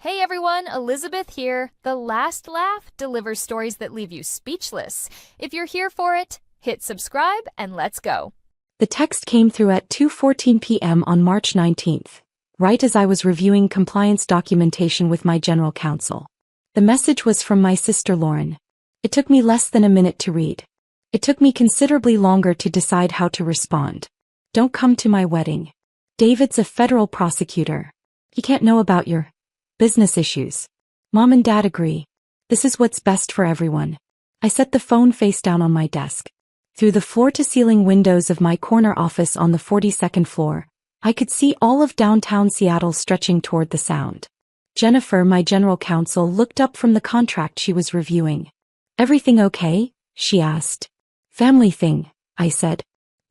Hey everyone, Elizabeth here. The Last Laugh delivers stories that leave you speechless. If you're here for it, hit subscribe and let's go. The text came through at 2:14 p.m. on March 19th, right as I was reviewing compliance documentation with my general counsel. The message was from my sister Lauren. It took me less than a minute to read. It took me considerably longer to decide how to respond. Don't come to my wedding. David's a federal prosecutor. He can't know about your business issues. Mom and Dad agree. This is what's best for everyone. I set the phone face down on my desk. Through the floor-to-ceiling windows of my corner office on the 42nd floor, I could see all of downtown Seattle stretching toward the sound. Jennifer, my general counsel, looked up from the contract she was reviewing. "Everything okay?" she asked. "Family thing," I said.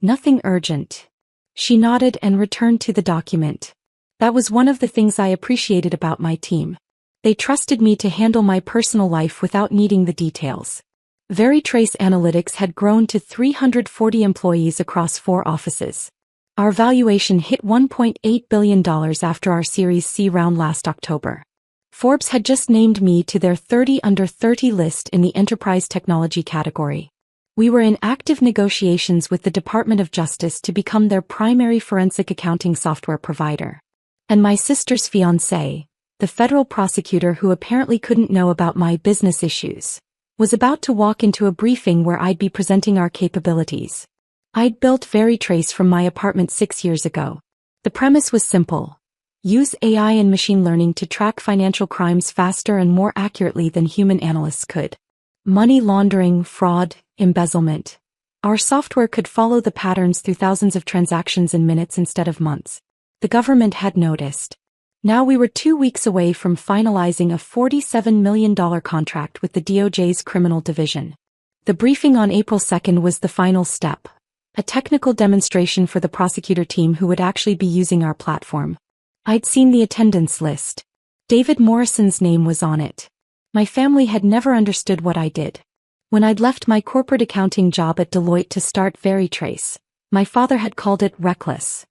"Nothing urgent." She nodded and returned to the document. That was one of the things I appreciated about my team. They trusted me to handle my personal life without needing the details. Veritrace Analytics had grown to 340 employees across 4 offices. Our valuation hit $1.8 billion after our Series C round last October. Forbes had just named me to their 30 under 30 list in the enterprise technology category. We were in active negotiations with the Department of Justice to become their primary forensic accounting software provider. And my sister's fiancé, the federal prosecutor who apparently couldn't know about my business issues, was about to walk into a briefing where I'd be presenting our capabilities. I'd built Veritrace from my apartment 6 years ago. The premise was simple. Use AI and machine learning to track financial crimes faster and more accurately than human analysts could. Money laundering, fraud, embezzlement. Our software could follow the patterns through thousands of transactions in minutes instead of months. The government had noticed. Now we were 2 weeks away from finalizing a $47 million contract with the DOJ's criminal division. The briefing on April 2nd was the final step. A technical demonstration for the prosecutor team who would actually be using our platform. I'd seen the attendance list. David Morrison's name was on it. My family had never understood what I did. When I'd left my corporate accounting job at Deloitte to start Veritrace, my father had called it reckless.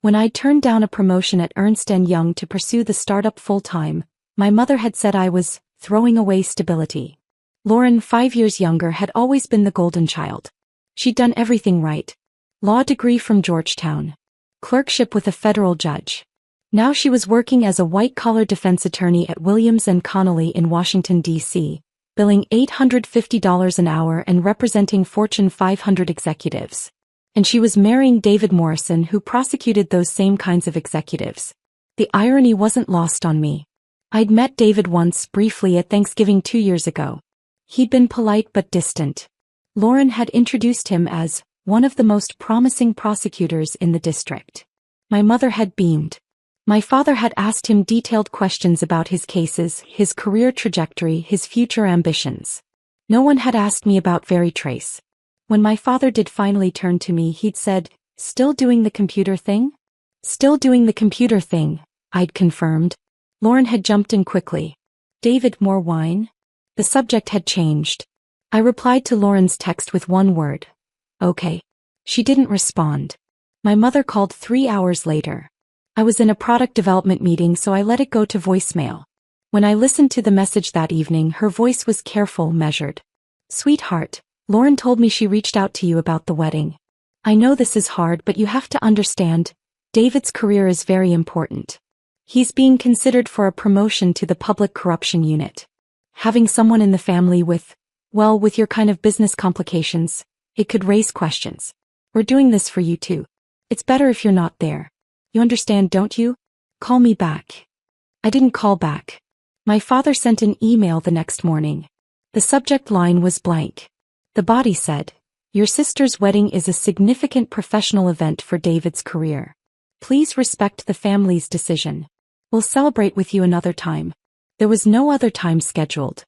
When I turned down a promotion at Ernst & Young to pursue the startup full-time, my mother had said I was throwing away stability. Lauren, 5 years younger, had always been the golden child. She'd done everything right. Law degree from Georgetown. Clerkship with a federal judge. Now she was working as a white-collar defense attorney at Williams & Connolly in Washington, D.C., billing $850 an hour and representing Fortune 500 executives. And she was marrying David Morrison, who prosecuted those same kinds of executives. The irony wasn't lost on me. I'd met David once briefly at Thanksgiving 2 years ago. He'd been polite but distant. Lauren had introduced him as one of the most promising prosecutors in the district. My mother had beamed. My father had asked him detailed questions about his cases, his career trajectory, his future ambitions. No one had asked me about Veritrace. When my father did finally turn to me, he'd said, "Still doing the computer thing?" "Still doing the computer thing," I'd confirmed. Lauren had jumped in quickly. "David, more wine?" The subject had changed. I replied to Lauren's text with one word. "Okay." She didn't respond. My mother called 3 hours later. I was in a product development meeting, so I let it go to voicemail. When I listened to the message that evening, her voice was careful, measured. "Sweetheart, Lauren told me she reached out to you about the wedding. I know this is hard, but you have to understand, David's career is very important. He's being considered for a promotion to the public corruption unit. Having someone in the family with your kind of business complications, it could raise questions. We're doing this for you too. It's better if you're not there. You understand, don't you? Call me back." I didn't call back. My father sent an email the next morning. The subject line was blank. The body said, "Your sister's wedding is a significant professional event for David's career. Please respect the family's decision. We'll celebrate with you another time." There was no other time scheduled.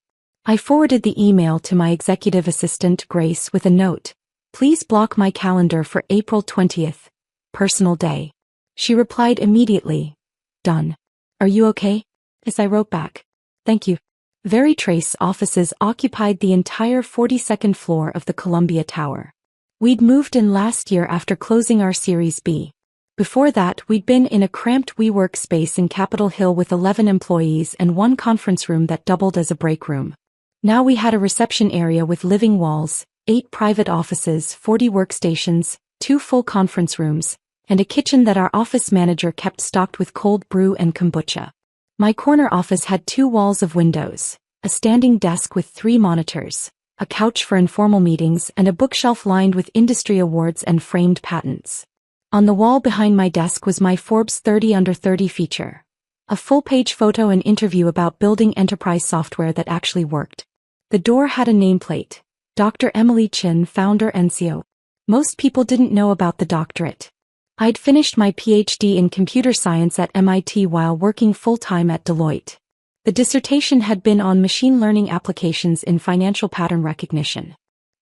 I forwarded the email to my executive assistant, Grace, with a note. "Please block my calendar for April 20th, personal day." She replied immediately, "Done. Are you okay?" As I wrote back, "Thank you." Veritrace offices occupied the entire 42nd floor of the Columbia Tower. We'd moved in last year after closing our Series B. Before that, we'd been in a cramped WeWork space in Capitol Hill with 11 employees and one conference room that doubled as a break room. Now we had a reception area with living walls, 8 private offices, 40 workstations, 2 full conference rooms, and a kitchen that our office manager kept stocked with cold brew and kombucha. My corner office had 2 walls of windows, a standing desk with 3 monitors, a couch for informal meetings, and a bookshelf lined with industry awards and framed patents. On the wall behind my desk was my Forbes 30 Under 30 feature, a full-page photo and interview about building enterprise software that actually worked. The door had a nameplate, Dr. Emily Chin, founder and CEO. Most people didn't know about the doctorate. I'd finished my PhD in computer science at MIT while working full-time at Deloitte. The dissertation had been on machine learning applications in financial pattern recognition.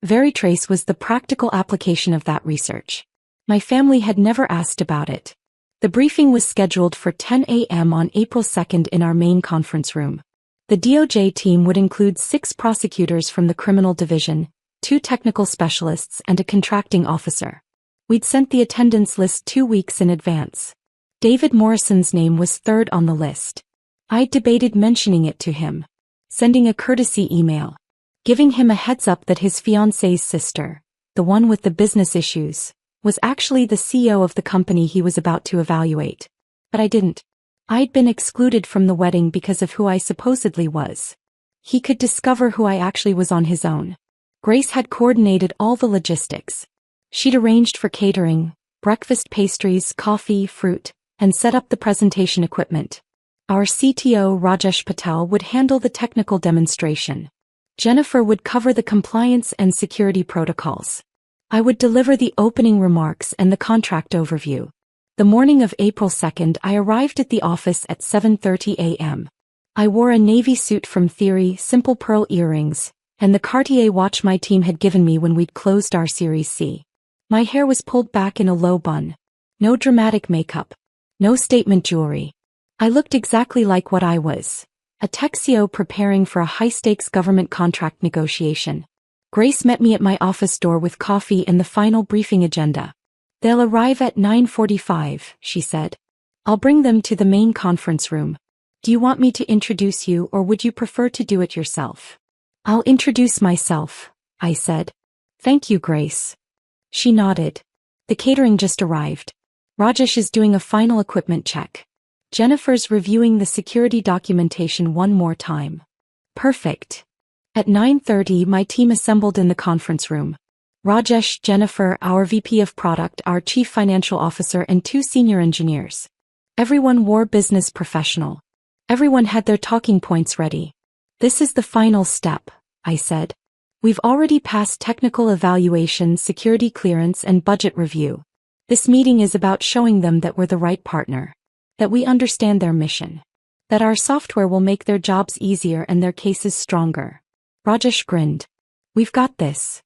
Veritrace was the practical application of that research. My family had never asked about it. The briefing was scheduled for 10 a.m. on April 2nd in our main conference room. The DOJ team would include 6 prosecutors from the criminal division, 2 technical specialists, and a contracting officer. We'd sent the attendance list 2 weeks in advance. David Morrison's name was 3rd on the list. I'd debated mentioning it to him, sending a courtesy email, giving him a heads up that his fiancée's sister, the one with the business issues, was actually the CEO of the company he was about to evaluate. But I didn't. I'd been excluded from the wedding because of who I supposedly was. He could discover who I actually was on his own. Grace had coordinated all the logistics. She'd arranged for catering, breakfast pastries, coffee, fruit, and set up the presentation equipment. Our CTO, Rajesh Patel, would handle the technical demonstration. Jennifer would cover the compliance and security protocols. I would deliver the opening remarks and the contract overview. The morning of April 2nd, I arrived at the office at 7:30 a.m. I wore a navy suit from Theory, simple pearl earrings, and the Cartier watch my team had given me when we'd closed our Series C. My hair was pulled back in a low bun. No dramatic makeup. No statement jewelry. I looked exactly like what I was, a tech CEO preparing for a high-stakes government contract negotiation. Grace met me at my office door with coffee and the final briefing agenda. "They'll arrive at 9:45, she said. "I'll bring them to the main conference room. Do you want me to introduce you or would you prefer to do it yourself?" "I'll introduce myself," I said. "Thank you, Grace." She nodded. The catering just arrived. Rajesh is doing a final equipment check. Jennifer's reviewing the security documentation one more time. Perfect. At 9:30, my team assembled in the conference room. Rajesh, Jennifer, our VP of product, our chief financial officer, and 2 senior engineers. Everyone wore business professional. Everyone had their talking points ready. "This is the final step," I said. "We've already passed technical evaluation, security clearance, and budget review. This meeting is about showing them that we're the right partner, that we understand their mission, that our software will make their jobs easier and their cases stronger." Rajesh grinned. "We've got this."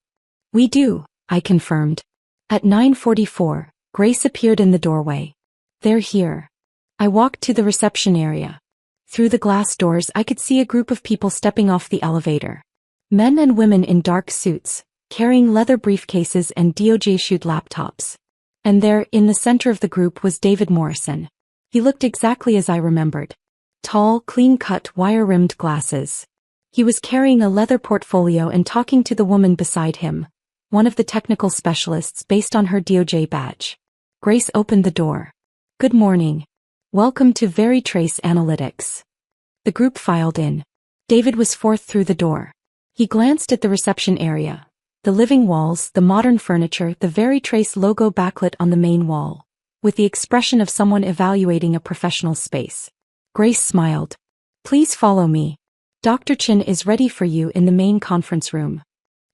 "We do," I confirmed. At 9:44, Grace appeared in the doorway. "They're here." I walked to the reception area. Through the glass doors I could see a group of people stepping off the elevator. Men and women in dark suits, carrying leather briefcases and DOJ-issued laptops. And there, in the center of the group, was David Morrison. He looked exactly as I remembered. Tall, clean-cut, wire-rimmed glasses. He was carrying a leather portfolio and talking to the woman beside him, one of the technical specialists based on her DOJ badge. Grace opened the door. "Good morning. Welcome to Veritrace Analytics." The group filed in. David was fourth through the door. He glanced at the reception area, the living walls, the modern furniture, the Veritrace logo backlit on the main wall, with the expression of someone evaluating a professional space. Grace smiled. "Please follow me. Dr. Chin is ready for you in the main conference room."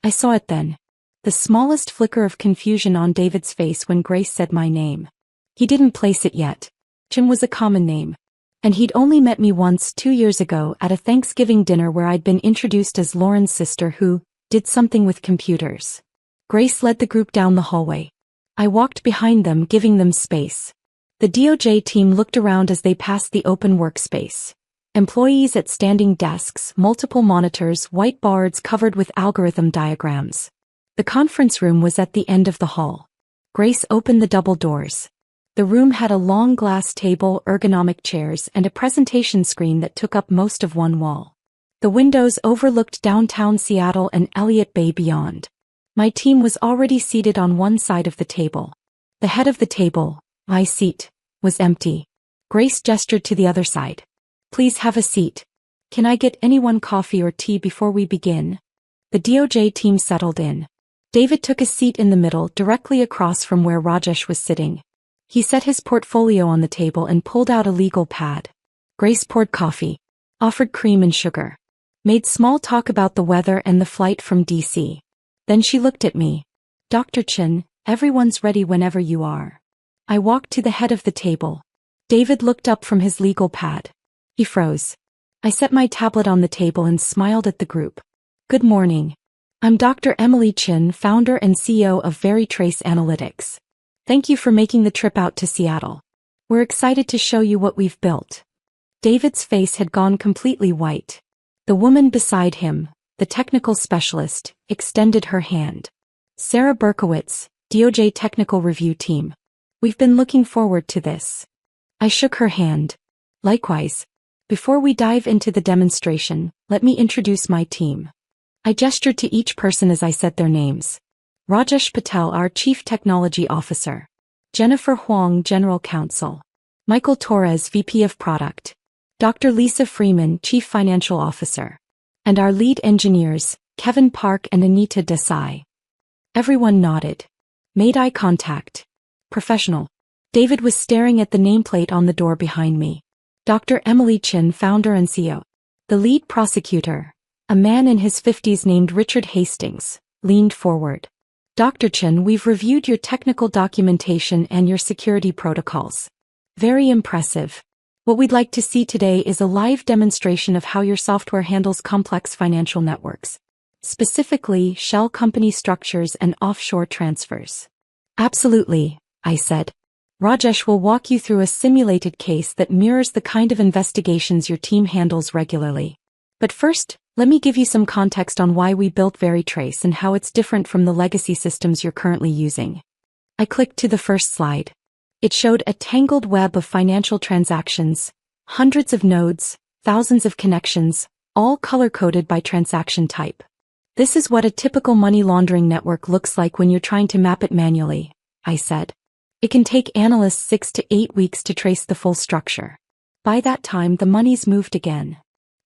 I saw it then. The smallest flicker of confusion on David's face when Grace said my name. He didn't place it yet. Chin was a common name. And he'd only met me once 2 years ago at a Thanksgiving dinner where I'd been introduced as Lauren's sister who did something with computers. Grace led the group down the hallway. I walked behind them, giving them space. The DOJ team looked around as they passed the open workspace. Employees at standing desks, multiple monitors, whiteboards covered with algorithm diagrams. The conference room was at the end of the hall. Grace opened the double doors. The room had a long glass table, ergonomic chairs, and a presentation screen that took up most of one wall. The windows overlooked downtown Seattle and Elliott Bay beyond. My team was already seated on one side of the table. The head of the table, my seat, was empty. Grace gestured to the other side. Please have a seat. Can I get anyone coffee or tea before we begin? The DOJ team settled in. David took a seat in the middle, directly across from where Rajesh was sitting. He set his portfolio on the table and pulled out a legal pad. Grace poured coffee, offered cream and sugar, made small talk about the weather and the flight from DC. Then she looked at me. Dr. Chin, everyone's ready whenever you are. I walked to the head of the table. David looked up from his legal pad. He froze. I set my tablet on the table and smiled at the group. Good morning. I'm Dr. Emily Chin, founder and CEO of VeriTrace Analytics. Thank you for making the trip out to Seattle. We're excited to show you what we've built. David's face had gone completely white. The woman beside him, the technical specialist, extended her hand. Sarah Berkowitz, DOJ Technical Review Team. We've been looking forward to this. I shook her hand. Likewise. Before we dive into the demonstration, let me introduce my team. I gestured to each person as I said their names. Rajesh Patel, our Chief Technology Officer. Jennifer Huang, General Counsel. Michael Torres, VP of Product. Dr. Lisa Freeman, Chief Financial Officer. And our lead engineers, Kevin Park and Anita Desai. Everyone nodded. Made eye contact. Professional. David was staring at the nameplate on the door behind me. Dr. Emily Chin, founder and CEO. The lead prosecutor, a man in his 50s named Richard Hastings, leaned forward. Dr. Chin, we've reviewed your technical documentation and your security protocols. Very impressive. What we'd like to see today is a live demonstration of how your software handles complex financial networks, specifically shell company structures and offshore transfers. Absolutely, I said. Rajesh will walk you through a simulated case that mirrors the kind of investigations your team handles regularly. But first, let me give you some context on why we built VeriTrace and how it's different from the legacy systems you're currently using. I clicked to the first slide. It showed a tangled web of financial transactions, hundreds of nodes, thousands of connections, all color-coded by transaction type. This is what a typical money laundering network looks like when you're trying to map it manually, I said. It can take analysts 6 to 8 weeks to trace the full structure. By that time, the money's moved again.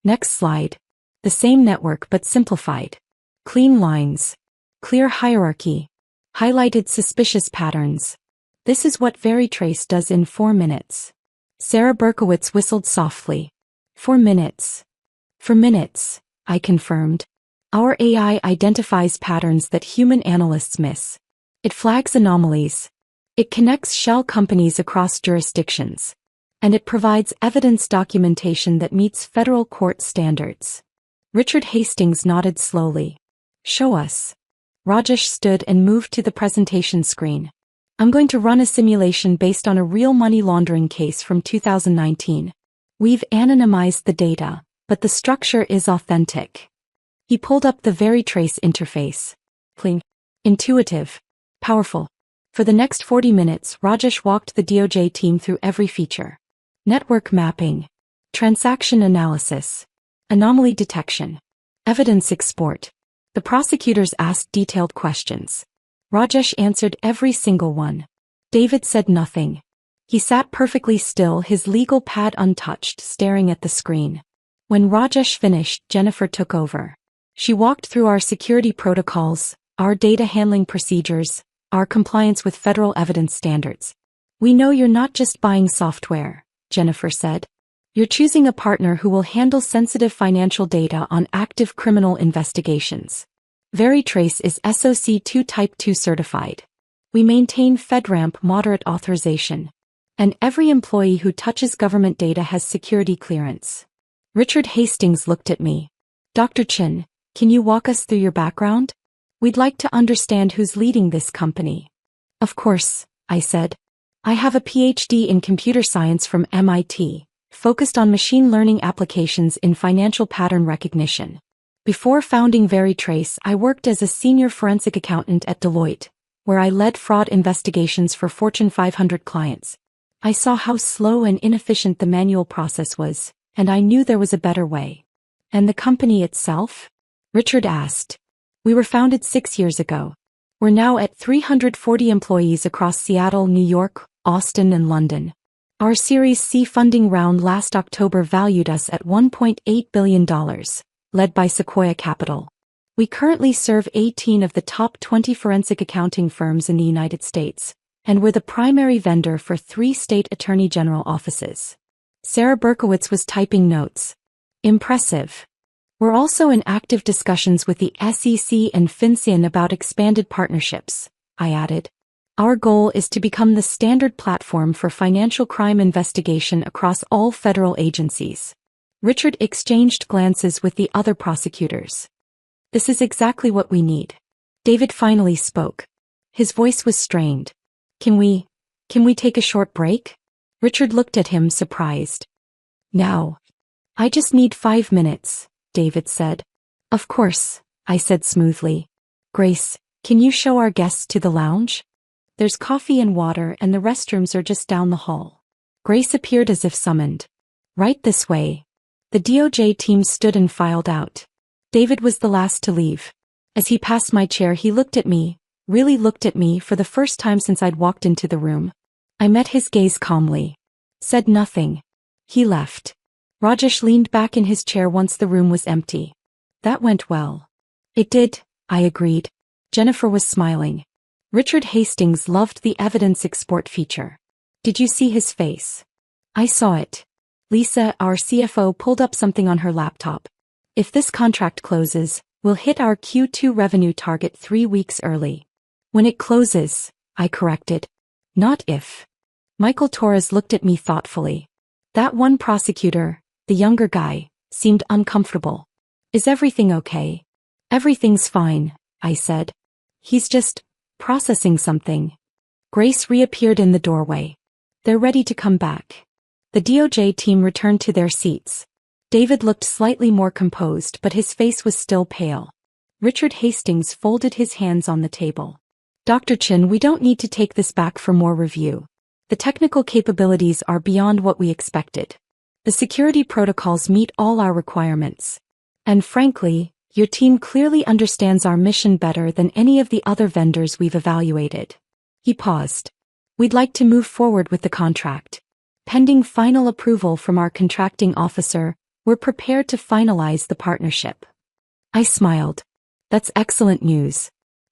Next slide. The same network but simplified. Clean lines. Clear hierarchy. Highlighted suspicious patterns. This is what VeriTrace does in 4 minutes. Sarah Berkowitz whistled softly. 4 minutes. For minutes, I confirmed. Our AI identifies patterns that human analysts miss. It flags anomalies. It connects shell companies across jurisdictions. And it provides evidence documentation that meets federal court standards. Richard Hastings nodded slowly. Show us. Rajesh stood and moved to the presentation screen. I'm going to run a simulation based on a real money laundering case from 2019. We've anonymized the data, but the structure is authentic. He pulled up the VeriTrace interface. Clean. Intuitive. Powerful. For the next 40 minutes, Rajesh walked the DOJ team through every feature. Network mapping. Transaction analysis. Anomaly detection. Evidence export. The prosecutors asked detailed questions. Rajesh answered every single one. David said nothing. He sat perfectly still, his legal pad untouched, staring at the screen. When Rajesh finished, Jennifer took over. She walked through our security protocols, our data handling procedures, our compliance with federal evidence standards. We know you're not just buying software, Jennifer said. You're choosing a partner who will handle sensitive financial data on active criminal investigations. VeriTrace is SOC 2 Type 2 certified. We maintain FedRAMP moderate authorization. And every employee who touches government data has security clearance. Richard Hastings looked at me. Dr. Chin, can you walk us through your background? We'd like to understand who's leading this company. Of course, I said. I have a PhD in computer science from MIT. Focused on machine learning applications in financial pattern recognition. Before founding VeriTrace, I worked as a senior forensic accountant at Deloitte, where I led fraud investigations for Fortune 500 clients. I saw how slow and inefficient the manual process was, and I knew there was a better way. And the company itself? Richard asked. We were founded 6 years ago. We're now at 340 employees across Seattle, New York, Austin, and London. Our Series C funding round last October valued us at $1.8 billion, led by Sequoia Capital. We currently serve 18 of the top 20 forensic accounting firms in the United States, and we're the primary vendor for 3 state attorney general offices. Sarah Berkowitz was typing notes. Impressive. We're also in active discussions with the SEC and FinCEN about expanded partnerships, I added. Our goal is to become the standard platform for financial crime investigation across all federal agencies. Richard exchanged glances with the other prosecutors. This is exactly what we need. David finally spoke. His voice was strained. Can we take a short break? Richard looked at him surprised. Now. I just need 5 minutes, David said. Of course, I said smoothly. Grace, can you show our guests to the lounge? There's coffee and water and the restrooms are just down the hall. Grace appeared as if summoned. Right this way. The DOJ team stood and filed out. David was the last to leave. As he passed my chair, he looked at me, really looked at me for the first time since I'd walked into the room. I met his gaze calmly. Said nothing. He left. Rajesh leaned back in his chair once the room was empty. That went well. It did, I agreed. Jennifer was smiling. Richard Hastings loved the evidence export feature. Did you see his face? I saw it. Lisa, our CFO, pulled up something on her laptop. If this contract closes, we'll hit our Q2 revenue target 3 weeks early. When it closes, I corrected. Not if. Michael Torres looked at me thoughtfully. That one prosecutor, the younger guy, seemed uncomfortable. Is everything okay? Everything's fine, I said. He's just processing something. Grace reappeared in the doorway. They're ready to come back. The DOJ team returned to their seats. David looked slightly more composed, but his face was still pale. Richard Hastings folded his hands on the table. Dr. Chin, we don't need to take this back for more review. The technical capabilities are beyond what we expected. The security protocols meet all our requirements. And frankly, your team clearly understands our mission better than any of the other vendors we've evaluated. He paused. We'd like to move forward with the contract. Pending final approval from our contracting officer, we're prepared to finalize the partnership. I smiled. That's excellent news.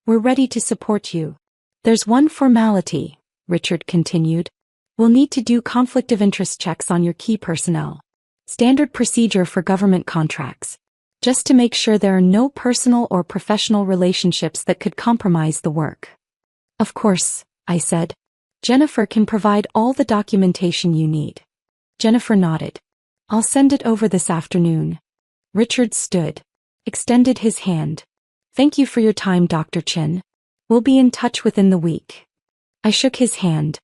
We're ready to support you. There's one formality, Richard continued. We'll need to do conflict of interest checks on your key personnel. Standard procedure for government contracts. Just to make sure there are no personal or professional relationships that could compromise the work. Of course, I said. Jennifer can provide all the documentation you need. Jennifer nodded. I'll send it over this afternoon. Richard stood. Extended his hand. Thank you for your time, Dr. Chin. We'll be in touch within the week. I shook his hand.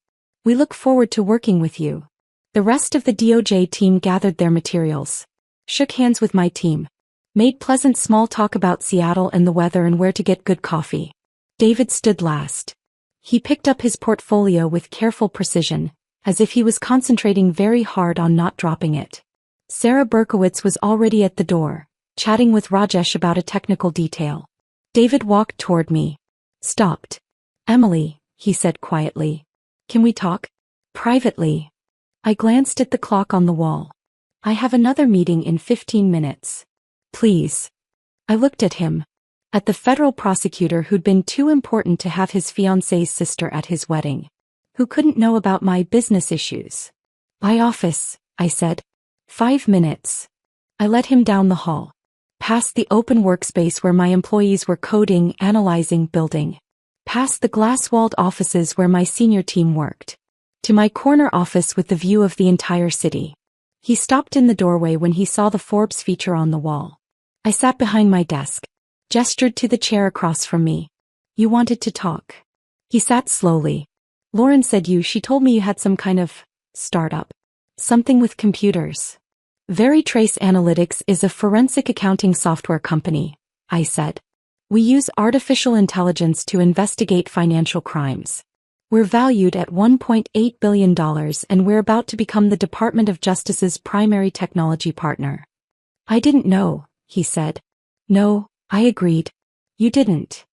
We look forward to working with you. The rest of the DOJ team gathered their materials. Shook hands with my team. Made pleasant small talk about Seattle and the weather and where to get good coffee. David stood last. He picked up his portfolio with careful precision, as if he was concentrating very hard on not dropping it. Sarah Berkowitz was already at the door, chatting with Rajesh about a technical detail. David walked toward me. Stopped. Emily, he said quietly. Can we talk? Privately. I glanced at the clock on the wall. I have another meeting in 15 minutes. Please. I looked at him. At the federal prosecutor who'd been too important to have his fiancée's sister at his wedding. Who couldn't know about my business issues. My office, I said. 5 minutes. I led him down the hall. Past the open workspace where my employees were coding, analyzing, building. Past the glass-walled offices where my senior team worked. To my corner office with the view of the entire city. He stopped in the doorway when he saw the Forbes feature on the wall. I sat behind my desk. Gestured to the chair across from me. You wanted to talk. He sat slowly. Lauren said she told me you had some kind of startup. Something with computers. Veritrace Analytics is a forensic accounting software company, I said. We use artificial intelligence to investigate financial crimes. We're valued at $1.8 billion and we're about to become the Department of Justice's primary technology partner. I didn't know, he said. No, I agreed. You didn't.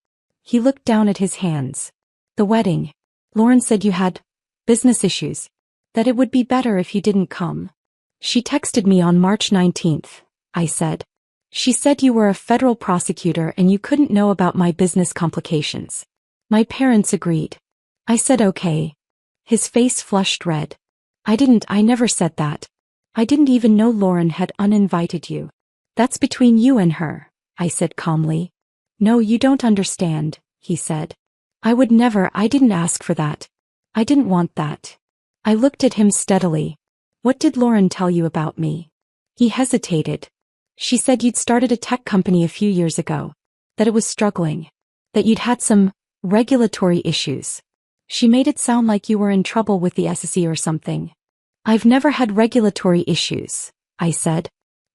He looked down at his hands. The wedding. Lauren said you had business issues. That it would be better if you didn't come. She texted me on March 19th, I said. She said you were a federal prosecutor and you couldn't know about my business complications. My parents agreed. I said okay. His face flushed red. I never said that. I didn't even know Lauren had uninvited you. That's between you and her, I said calmly. No, you don't understand, he said. I didn't ask for that. I didn't want that. I looked at him steadily. What did Lauren tell you about me? He hesitated. She said you'd started a tech company a few years ago. That it was struggling. That you'd had some regulatory issues. She made it sound like you were in trouble with the SEC or something. I've never had regulatory issues, I said.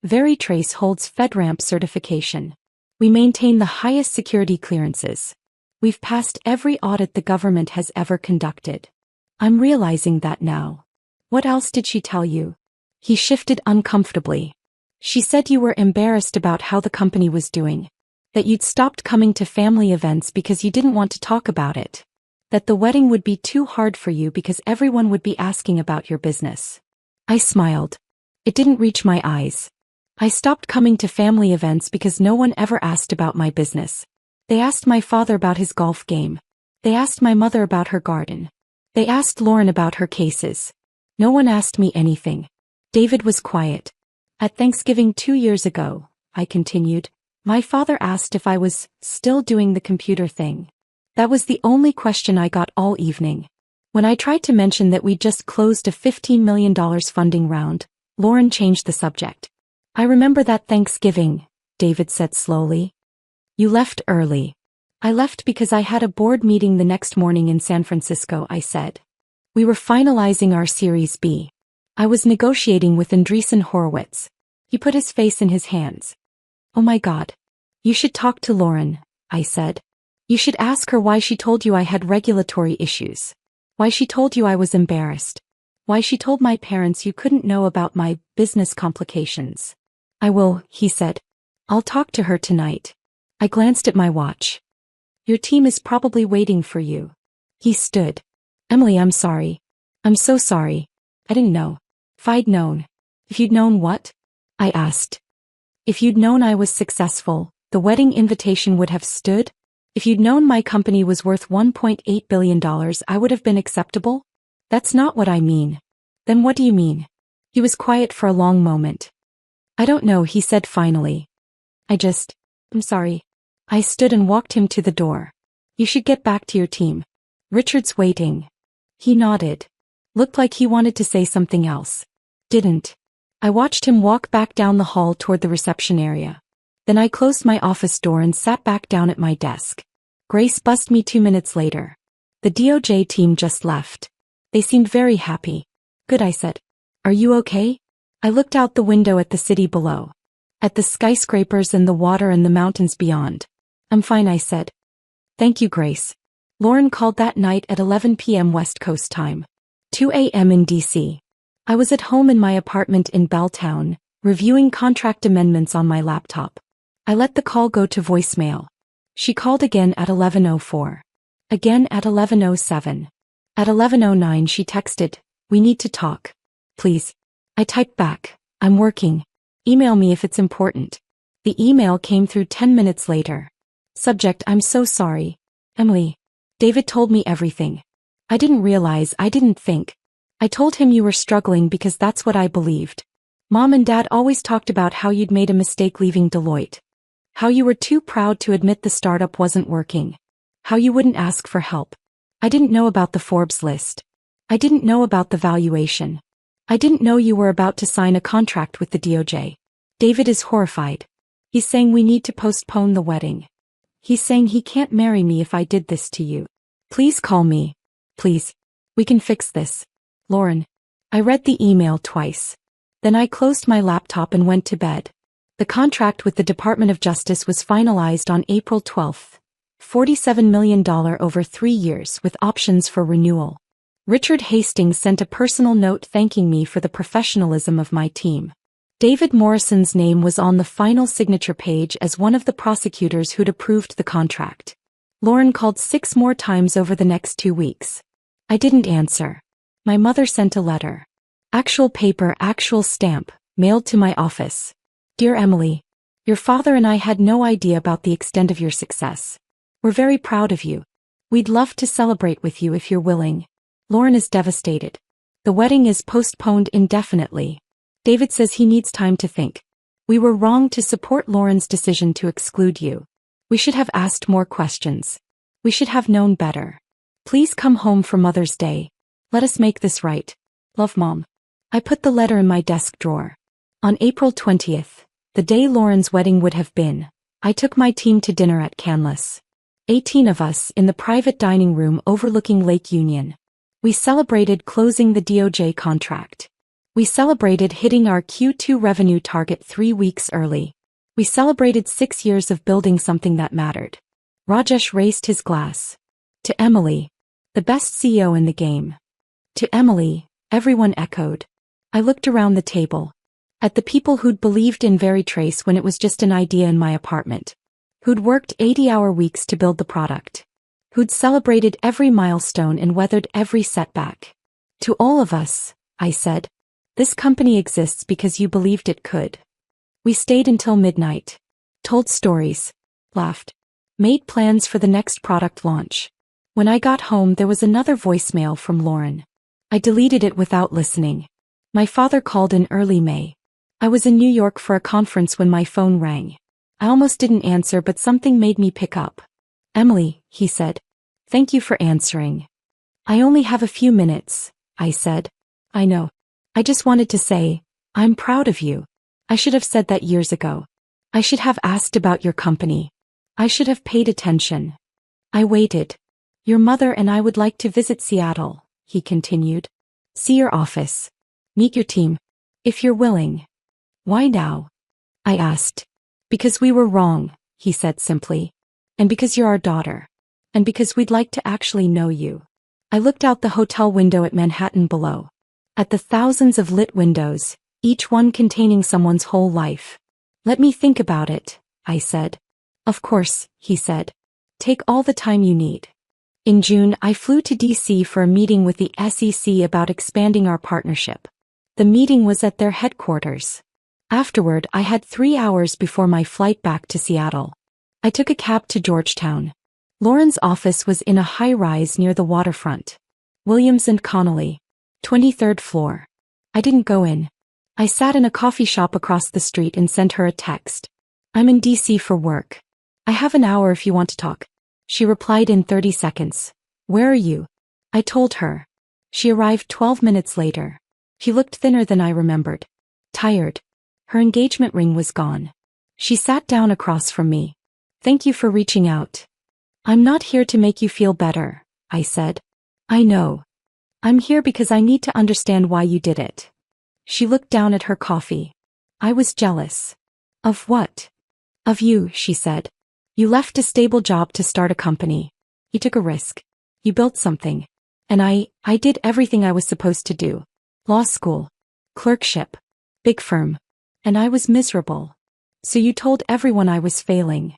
Veritrace holds FedRAMP certification. We maintain the highest security clearances. We've passed every audit the government has ever conducted. I'm realizing that now. What else did she tell you? He shifted uncomfortably. She said you were embarrassed about how the company was doing. That you'd stopped coming to family events because you didn't want to talk about it. That the wedding would be too hard for you because everyone would be asking about your business. I smiled. It didn't reach my eyes. I stopped coming to family events because no one ever asked about my business. They asked my father about his golf game. They asked my mother about her garden. They asked Lauren about her cases. No one asked me anything. David was quiet. At Thanksgiving 2 years ago, I continued, my father asked if I was still doing the computer thing. That was the only question I got all evening. When I tried to mention that we'd just closed a $15 million funding round, Lauren changed the subject. I remember that Thanksgiving, David said slowly. You left early. I left because I had a board meeting the next morning in San Francisco, I said. We were finalizing our Series B. I was negotiating with Andreessen Horowitz. He put his face in his hands. Oh my God. You should talk to Lauren, I said. You should ask her why she told you I had regulatory issues. Why she told you I was embarrassed. Why she told my parents you couldn't know about my business complications. I will, he said. I'll talk to her tonight. I glanced at my watch. Your team is probably waiting for you. He stood. Emily, I'm sorry. I'm so sorry. I didn't know. If I'd known. If you'd known what? I asked. If you'd known I was successful, the wedding invitation would have stood? If you'd known my company was worth $1.8 billion, I would have been acceptable? That's not what I mean. Then what do you mean? He was quiet for a long moment. I don't know, he said finally. I'm sorry. I stood and walked him to the door. You should get back to your team. Richard's waiting. He nodded. Looked like he wanted to say something else. Didn't. I watched him walk back down the hall toward the reception area. Then I closed my office door and sat back down at my desk. Grace buzzed me 2 minutes later. The DOJ team just left. They seemed very happy. Good, I said. Are you okay? I looked out the window at the city below. At the skyscrapers and the water and the mountains beyond. I'm fine, I said. Thank you, Grace. Lauren called that night at 11 p.m. West Coast time. 2 a.m. in D.C. I was at home in my apartment in Belltown, reviewing contract amendments on my laptop. I let the call go to voicemail. She called again at 11:04. Again at 11:07. At 11:09 she texted, we need to talk. Please. I typed back, I'm working. Email me if it's important. The email came through 10 minutes later. Subject, I'm so sorry. Emily. David told me everything. I didn't think. I told him you were struggling because that's what I believed. Mom and Dad always talked about how you'd made a mistake leaving Deloitte. How you were too proud to admit the startup wasn't working. How you wouldn't ask for help. I didn't know about the Forbes list. I didn't know about the valuation. I didn't know you were about to sign a contract with the DOJ. David is horrified. He's saying we need to postpone the wedding. He's saying he can't marry me if I did this to you. Please call me. Please. We can fix this. Lauren. I read the email twice. Then I closed my laptop and went to bed. The contract with the Department of Justice was finalized on April 12th. $47 million over 3 years with options for renewal. Richard Hastings sent a personal note thanking me for the professionalism of my team. David Morrison's name was on the final signature page as one of the prosecutors who'd approved the contract. Lauren called 6 more times over the next 2 weeks. I didn't answer. My mother sent a letter. Actual paper, actual stamp, mailed to my office. Dear Emily, your father and I had no idea about the extent of your success. We're very proud of you. We'd love to celebrate with you if you're willing. Lauren is devastated. The wedding is postponed indefinitely. David says he needs time to think. We were wrong to support Lauren's decision to exclude you. We should have asked more questions. We should have known better. Please come home for Mother's Day. Let us make this right. Love, Mom. I put the letter in my desk drawer. On April 20th, the day Lauren's wedding would have been, I took my team to dinner at Canlis. 18 of us in the private dining room overlooking Lake Union. We celebrated closing the DOJ contract. We celebrated hitting our Q2 revenue target 3 weeks early. We celebrated 6 years of building something that mattered. Rajesh raised his glass. To Emily, the best CEO in the game. To Emily, everyone echoed. I looked around the table. At the people who'd believed in Veritrace when it was just an idea in my apartment. Who'd worked 80-hour weeks to build the product. Who'd celebrated every milestone and weathered every setback. To all of us, I said, this company exists because you believed it could. We stayed until midnight. Told stories. Laughed. Made plans for the next product launch. When I got home there was another voicemail from Lauren. I deleted it without listening. My father called in early May. I was in New York for a conference when my phone rang. I almost didn't answer but something made me pick up. Emily, he said. Thank you for answering. I only have a few minutes, I said. I know. I just wanted to say, I'm proud of you. I should have said that years ago. I should have asked about your company. I should have paid attention. I waited. Your mother and I would like to visit Seattle, he continued. See your office. Meet your team. If you're willing. Why now? I asked. Because we were wrong, he said simply. And because you're our daughter. And because we'd like to actually know you. I looked out the hotel window at Manhattan below. At the thousands of lit windows, each one containing someone's whole life. Let me think about it, I said. Of course, he said. Take all the time you need. In June, I flew to DC for a meeting with the SEC about expanding our partnership. The meeting was at their headquarters. Afterward, I had 3 hours before my flight back to Seattle. I took a cab to Georgetown. Lauren's office was in a high-rise near the waterfront. Williams and Connolly. 23rd floor. I didn't go in. I sat in a coffee shop across the street and sent her a text. I'm in DC for work. I have an hour if you want to talk. She replied in 30 seconds. Where are you? I told her. She arrived 12 minutes later. She looked thinner than I remembered. Tired. Her engagement ring was gone. She sat down across from me. Thank you for reaching out. I'm not here to make you feel better, I said. I know. I'm here because I need to understand why you did it. She looked down at her coffee. I was jealous. Of what? Of you, she said. You left a stable job to start a company. You took a risk. You built something. And I did everything I was supposed to do. Law school. Clerkship. Big firm. And I was miserable. So you told everyone I was failing.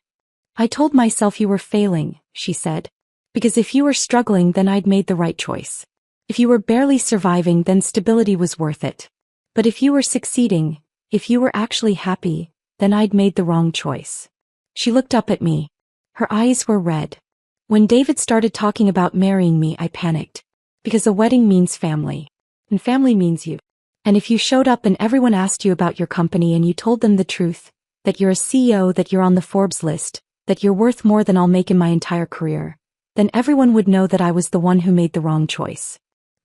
I told myself you were failing, she said. Because if you were struggling then I'd made the right choice. If you were barely surviving then stability was worth it. But if you were succeeding, if you were actually happy, then I'd made the wrong choice. She looked up at me. Her eyes were red. When David started talking about marrying me I panicked. Because a wedding means family. And family means you. And if you showed up and everyone asked you about your company and you told them the truth, that you're a CEO, that you're on the Forbes list, that you're worth more than I'll make in my entire career, then everyone would know that I was the one who made the wrong choice.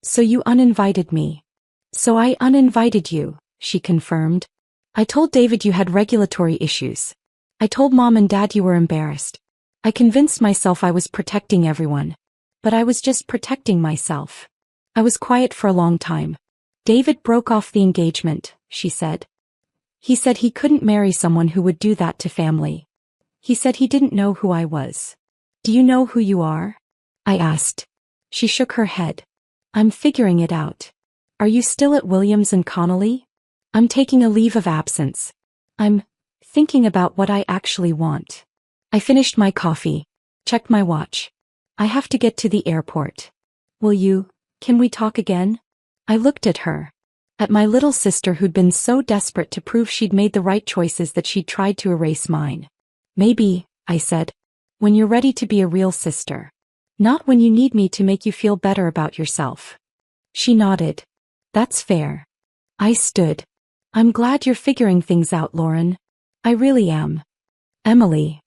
So you uninvited me. So I uninvited you, she confirmed. I told David you had regulatory issues. I told Mom and Dad you were embarrassed. I convinced myself I was protecting everyone. But I was just protecting myself. I was quiet for a long time. David broke off the engagement, she said. He said he couldn't marry someone who would do that to family. He said he didn't know who I was. Do you know who you are? I asked. She shook her head. I'm figuring it out. Are you still at Williams and Connolly? I'm taking a leave of absence. I'm thinking about what I actually want. I finished my coffee, checked my watch. I have to get to the airport. Can we talk again? I looked at her. At my little sister who'd been so desperate to prove she'd made the right choices that she'd tried to erase mine. Maybe, I said, when you're ready to be a real sister. Not when you need me to make you feel better about yourself. She nodded. That's fair. I stood. I'm glad you're figuring things out, Lauren. I really am. Emily.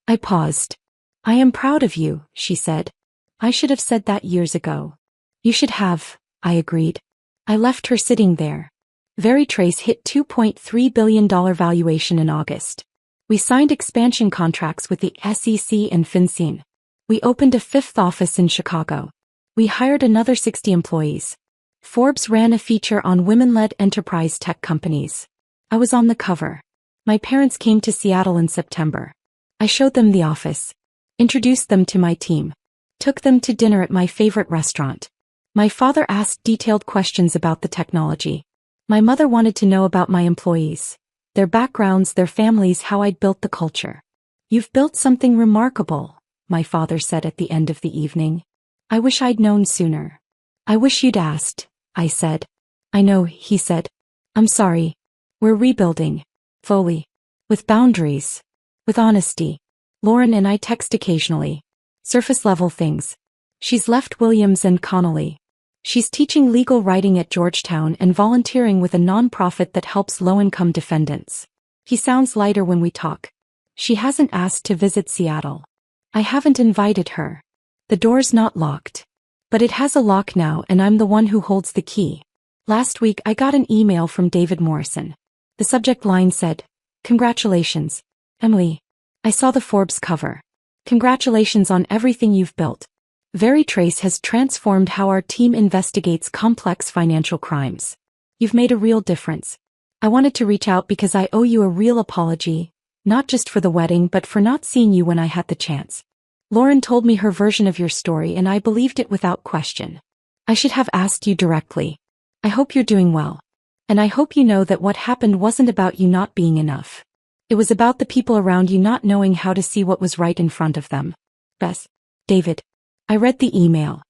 I paused. I am proud of you, she said. I should have said that years ago. You should have, I agreed. I left her sitting there. Veritrace hit $2.3 billion valuation in August. We signed expansion contracts with the SEC and FinCEN. We opened a 5th office in Chicago. We hired another 60 employees. Forbes ran a feature on women-led enterprise tech companies. I was on the cover. My parents came to Seattle in September. I showed them the office. Introduced them to my team. Took them to dinner at my favorite restaurant. My father asked detailed questions about the technology. My mother wanted to know about my employees, their backgrounds, their families, how I'd built the culture. You've built something remarkable, my father said at the end of the evening. I wish I'd known sooner. I wish you'd asked, I said. I know, he said. I'm sorry. We're rebuilding. Fully. With boundaries. With honesty. Lauren and I text occasionally. Surface level things. She's left Williams and Connolly. She's teaching legal writing at Georgetown and volunteering with a nonprofit that helps low-income defendants. He sounds lighter when we talk. She hasn't asked to visit Seattle. I haven't invited her. The door's not locked. But it has a lock now and I'm the one who holds the key. Last week I got an email from David Morrison. The subject line said, "Congratulations, Emily. I saw the Forbes cover. Congratulations on everything you've built. Veritrace has transformed how our team investigates complex financial crimes. You've made a real difference. I wanted to reach out because I owe you a real apology, not just for the wedding but for not seeing you when I had the chance. Lauren told me her version of your story and I believed it without question. I should have asked you directly. I hope you're doing well. And I hope you know that what happened wasn't about you not being enough. It was about the people around you not knowing how to see what was right in front of them. Bess. David. I read the email.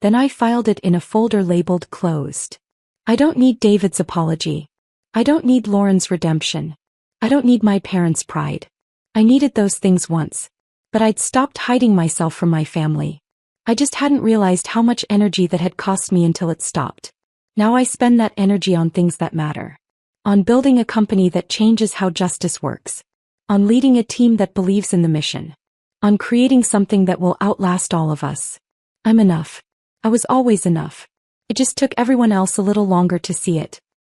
Then I filed it in a folder labeled closed. I don't need David's apology. I don't need Lauren's redemption. I don't need my parents' pride. I needed those things once. But I'd stopped hiding myself from my family. I just hadn't realized how much energy that had cost me until it stopped. Now I spend that energy on things that matter. On building a company that changes how justice works. On leading a team that believes in the mission. On creating something that will outlast all of us. I'm enough. I was always enough. It just took everyone else a little longer to see it.